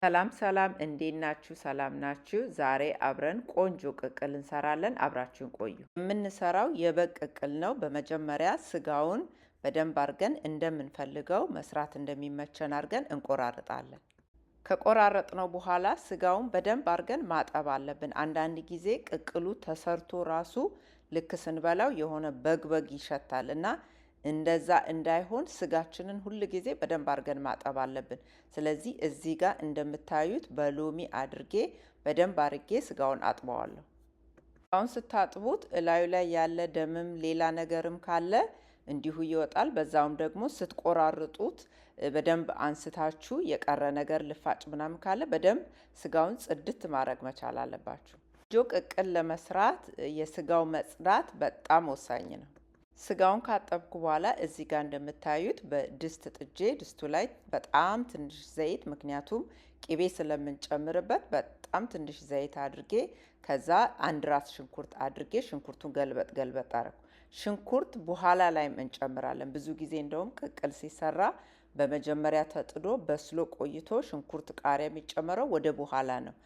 ሰላም ሰላም እንዴት ናችሁ? ሰላም ናችሁ? ዛሬ አብረን ቆንጆ ቅቅል እንሰራለን። አብራችሁን ቆዩ። የምንሰራው የበግ ቅቅል ነው። በመጀመሪያ ስጋውን በደንብ አድርገን እንደምንፈልገው መስራት እንደሚመቸን አድርገን እንቆራርጣለን። ከቆራረጥነው በኋላ ስጋውን በደንብ አድርገን ማጠብ አለብን። አንዳንድ ጊዜ ቅቅሉ ተሰርቶ ራሱ ልክ ስንበላው የሆነ በግ ይሸታል እና እንደዛ እንዳይሆን ስጋችንን ሁል ጊዜ በደንብ አድርገን ማጠብ አለብን። ስለዚህ እዚህ ጋር እንደምታዩት በሎሚ አድርጌ በደንብ አድርጌ ስጋውን አጥበዋለሁ። አሁን ስታጥቡት እላዩ ላይ ያለ ደምም ሌላ ነገርም ካለ እንዲሁ ይወጣል። በዛውም ደግሞ ስትቆራርጡት በደንብ አንስታችሁ የቀረ ነገር ልፋጭ ምናምን ካለ በደንብ ስጋውን ጽድት ማድረግ መቻል አለባችሁ። ቅቅል ለመስራት የስጋው መጽዳት በጣም ወሳኝ ነው። ስጋውን ካጠብኩ በኋላ እዚህ ጋር እንደምታዩት በድስት ጥጄ ድስቱ ላይ በጣም ትንሽ ዘይት፣ ምክንያቱም ቅቤ ስለምንጨምርበት በጣም ትንሽ ዘይት አድርጌ ከዛ አንድ ራስ ሽንኩርት አድርጌ ሽንኩርቱን ገልበጥ አረኩ። ሽንኩርት በኋላ ላይም እንጨምራለን። ብዙ ጊዜ እንደውም ቅቅል ሲሰራ በመጀመሪያ ተጥዶ በስሎ ቆይቶ ሽንኩርት ቃሪያ የሚጨመረው ወደ በኋላ ነው።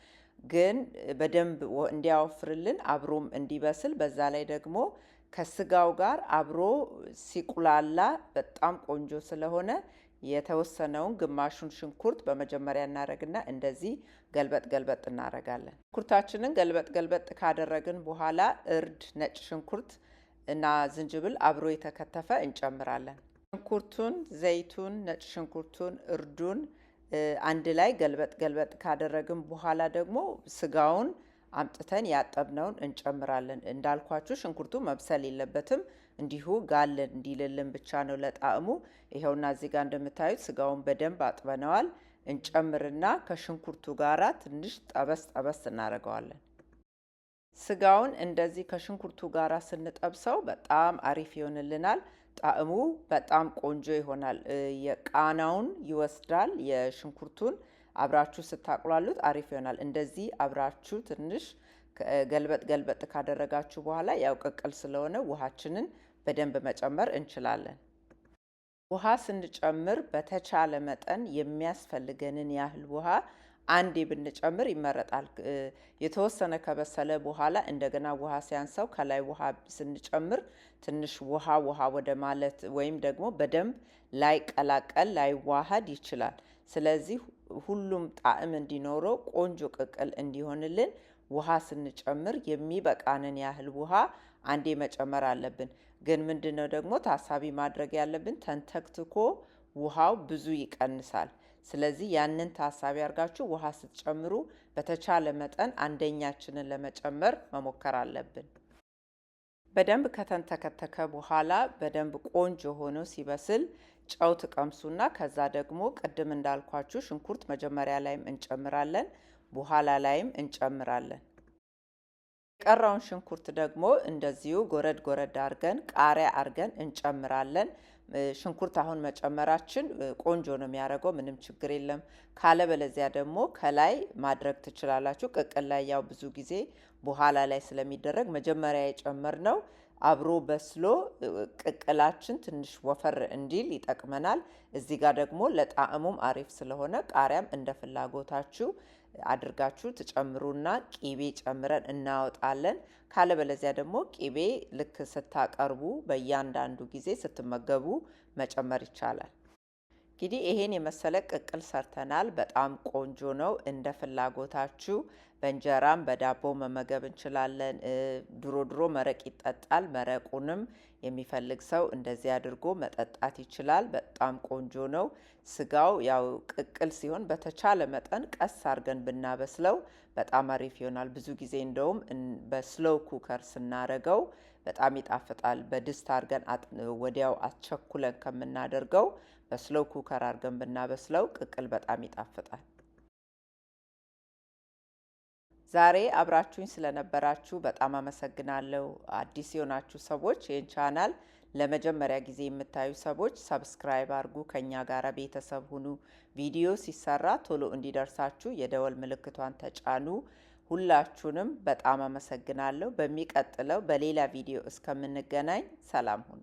ግን በደንብ እንዲያወፍርልን አብሮም እንዲበስል በዛ ላይ ደግሞ ከስጋው ጋር አብሮ ሲቁላላ በጣም ቆንጆ ስለሆነ የተወሰነውን ግማሹን ሽንኩርት በመጀመሪያ እናደርግና እንደዚህ ገልበጥ እናደርጋለን። ሽንኩርታችንን ገልበጥ ካደረግን በኋላ እርድ፣ ነጭ ሽንኩርት እና ዝንጅብል አብሮ የተከተፈ እንጨምራለን። ሽንኩርቱን፣ ዘይቱን፣ ነጭ ሽንኩርቱን፣ እርዱን አንድ ላይ ገልበጥ ካደረግን በኋላ ደግሞ ስጋውን አምጥተን ያጠብነውን እንጨምራለን። እንዳልኳችሁ ሽንኩርቱ መብሰል የለበትም፣ እንዲሁ ጋል እንዲልልን ብቻ ነው ለጣዕሙ። ይኸውና እዚህ ጋር እንደምታዩት ስጋውን በደንብ አጥበነዋል። እንጨምርና ከሽንኩርቱ ጋራ ትንሽ ጠበስ እናደርገዋለን። ስጋውን እንደዚህ ከሽንኩርቱ ጋራ ስንጠብሰው በጣም አሪፍ ይሆንልናል። ጣዕሙ በጣም ቆንጆ ይሆናል። የቃናውን ይወስዳል። የሽንኩርቱን አብራችሁ ስታቁላሉት አሪፍ ይሆናል። እንደዚህ አብራችሁ ትንሽ ገልበጥ ካደረጋችሁ በኋላ ያው ቅቅል ስለሆነ ውሃችንን በደንብ መጨመር እንችላለን። ውሃ ስንጨምር በተቻለ መጠን የሚያስፈልገንን ያህል ውሃ አንዴ ብንጨምር ይመረጣል። የተወሰነ ከበሰለ በኋላ እንደገና ውሃ ሲያንሰው ከላይ ውሃ ስንጨምር ትንሽ ውሃ ወደ ማለት ወይም ደግሞ በደንብ ላይቀላቀል ላይዋሃድ ይችላል። ስለዚህ ሁሉም ጣዕም እንዲኖረው ቆንጆ ቅቅል እንዲሆንልን ውሃ ስንጨምር የሚበቃንን ያህል ውሃ አንዴ መጨመር አለብን። ግን ምንድነው ደግሞ ታሳቢ ማድረግ ያለብን ተንተክትኮ ውሃው ብዙ ይቀንሳል። ስለዚህ ያንን ታሳቢ አድርጋችሁ ውሃ ስትጨምሩ በተቻለ መጠን አንደኛችንን ለመጨመር መሞከር አለብን። በደንብ ከተንተከተከ በኋላ በደንብ ቆንጆ ሆኖ ሲበስል ጨው ትቀምሱና ከዛ ደግሞ ቅድም እንዳልኳችሁ ሽንኩርት መጀመሪያ ላይም እንጨምራለን፣ በኋላ ላይም እንጨምራለን። የቀረውን ሽንኩርት ደግሞ እንደዚሁ ጎረድ አድርገን ቃሪያ አድርገን እንጨምራለን። ሽንኩርት አሁን መጨመራችን ቆንጆ ነው የሚያደርገው፣ ምንም ችግር የለም። ካለበለዚያ ደግሞ ከላይ ማድረግ ትችላላችሁ። ቅቅል ላይ ያው ብዙ ጊዜ በኋላ ላይ ስለሚደረግ መጀመሪያ የጨመርነው አብሮ በስሎ ቅቅላችን ትንሽ ወፈር እንዲል ይጠቅመናል። እዚህ ጋር ደግሞ ለጣዕሙም አሪፍ ስለሆነ ቃሪያም እንደ ፍላጎታችሁ አድርጋችሁ ትጨምሩና ቂቤ ጨምረን እናወጣለን። ካለበለዚያ ደግሞ ቂቤ ልክ ስታቀርቡ በእያንዳንዱ ጊዜ ስትመገቡ መጨመር ይቻላል። እንግዲህ ይሄን የመሰለ ቅቅል ሰርተናል። በጣም ቆንጆ ነው። እንደ ፍላጎታችሁ በእንጀራም በዳቦ መመገብ እንችላለን። ድሮ መረቅ ይጠጣል። መረቁንም የሚፈልግ ሰው እንደዚህ አድርጎ መጠጣት ይችላል። በጣም ቆንጆ ነው። ስጋው ያው ቅቅል ሲሆን በተቻለ መጠን ቀስ አድርገን ብናበስለው በጣም አሪፍ ይሆናል። ብዙ ጊዜ እንደውም በስሎው ኩከር ስናረገው በጣም ይጣፍጣል። በድስት አድርገን ወዲያው አስቸኩለን ከምናደርገው በስሎው ኩከር አድርገን ብናበስለው ቅቅል በጣም ይጣፍጣል። ዛሬ አብራችሁኝ ስለነበራችሁ በጣም አመሰግናለሁ። አዲስ የሆናችሁ ሰዎች ይህን ቻናል ለመጀመሪያ ጊዜ የምታዩ ሰዎች ሰብስክራይብ አድርጉ፣ ከኛ ጋር ቤተሰብ ሁኑ። ቪዲዮ ሲሰራ ቶሎ እንዲደርሳችሁ የደወል ምልክቷን ተጫኑ። ሁላችሁንም በጣም አመሰግናለሁ። በሚቀጥለው በሌላ ቪዲዮ እስከምንገናኝ ሰላም ሁኑ።